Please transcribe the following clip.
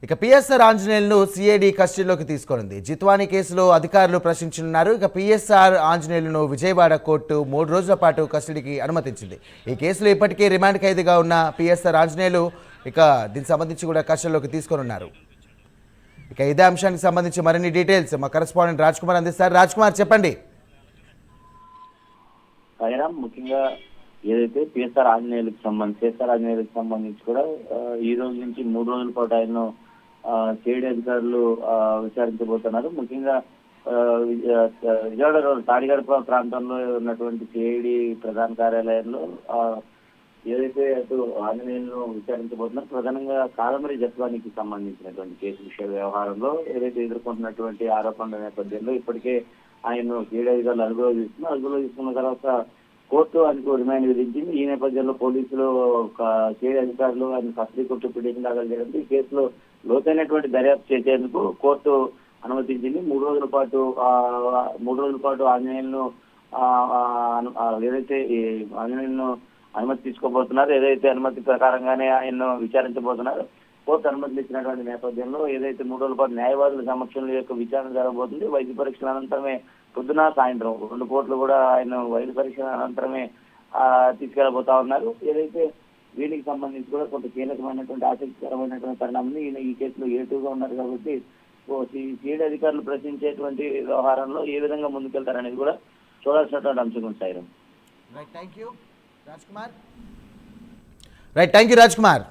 ఇక PSR ఆంజనేయులను CID కస్టడీలోకి తీసుకొనింది. జిత్వానీ కేసులో అధికారులు ప్రశ్నించనున్నారు. ఇక పిఎస్ఆర్ ఆంజనేయులను విజయవాడ కోర్టు 3 రోజుల పాటు కస్టడీకి అనుమతించింది. ఈ కేసులో ఇప్పటికే రిమాండ్ ఖైదీగా ఉన్న పిఎస్ఆర్ ఆంజనేయులు ఇక దీనికి సంబంధించి కూడా కస్టడీలోకి తీసుకొనున్నారు. ఇక ఇదే అంశానికి సంబంధించి మరిన్ని డీటెయిల్స్ మా కరెస్పాండెంట్ రాజ్ కుమార్ అందిస్తారు. రాజ్ కుమార్, చెప్పండి. ముఖ్యంగా ఏదైతే పిఎస్ఆర్ ఆంజనేయులకు సంబంధించి కూడా ఈ రోజు నుంచి 3 రోజుల పాటు ఆయన సిఐడి అధికారులు విచారించబోతున్నారు. ముఖ్యంగా విజయవాడ తాడిగడప ప్రాంతంలో ఉన్నటువంటి సిఐడి ప్రధాన కార్యాలయంలో ఏదైతే అటు ఆంజనేయులను విచారించబోతున్నారు. ప్రధానంగా కాలమరి జత్వానికి సంబంధించినటువంటి కేసు విషయ వ్యవహారంలో ఏదైతే ఎదుర్కొంటున్నటువంటి ఆరోపణల నేపథ్యంలో ఇప్పటికే ఆయన సిఐడి అధికారులు అదుపులో తీసుకున్న తర్వాత కోర్టు ఆయనకు రిమాండ్ విధించింది. ఈ నేపథ్యంలో పోలీసులు సిఐడి అధికారులు ఆయన కస్టడీ కోర్టు పిటిషన్ దాఖలు చేయడంతో ఈ కేసులో లోతైనటువంటి దర్యాప్తు చేసేందుకు కోర్టు అనుమతించింది. 3 రోజుల పాటు ఆంజనేయులను ఏదైతే ఆంజనేయులను అనుమతి తీసుకోబోతున్నారు, ఏదైతే అనుమతి ప్రకారంగానే ఆయన్ను విచారించబోతున్నారు. కోర్టు అనుమతులు ఇచ్చినటువంటి నేపథ్యంలో ఏదైతే 3 రోజుల పాటు న్యాయవాదుల సమక్షంలో యొక్క విచారణ జరగబోతుంది. వైద్య పరీక్షల అనంతరమే పొద్దున సాయంత్రం 2 కోర్టులు కూడా ఆయన వైద్య పరీక్షల అనంతరమే తీసుకెళ్లబోతా ఉన్నారు. ఏదైతే వీటికి సంబంధించి కూడా కొంత కీలకమైనటువంటి ఆసక్తికరమైనటువంటి పరిణామం. ఈయన ఈ కేసులో ఏటుగా ఉన్నారు కాబట్టి సిఐడి అధికారులు ప్రశ్నించేటువంటి వ్యవహారంలో ఏ విధంగా ముందుకెళ్తారనేది కూడా చూడాల్సినటువంటి అంశం ఉంది. Thank you Raj Kumar.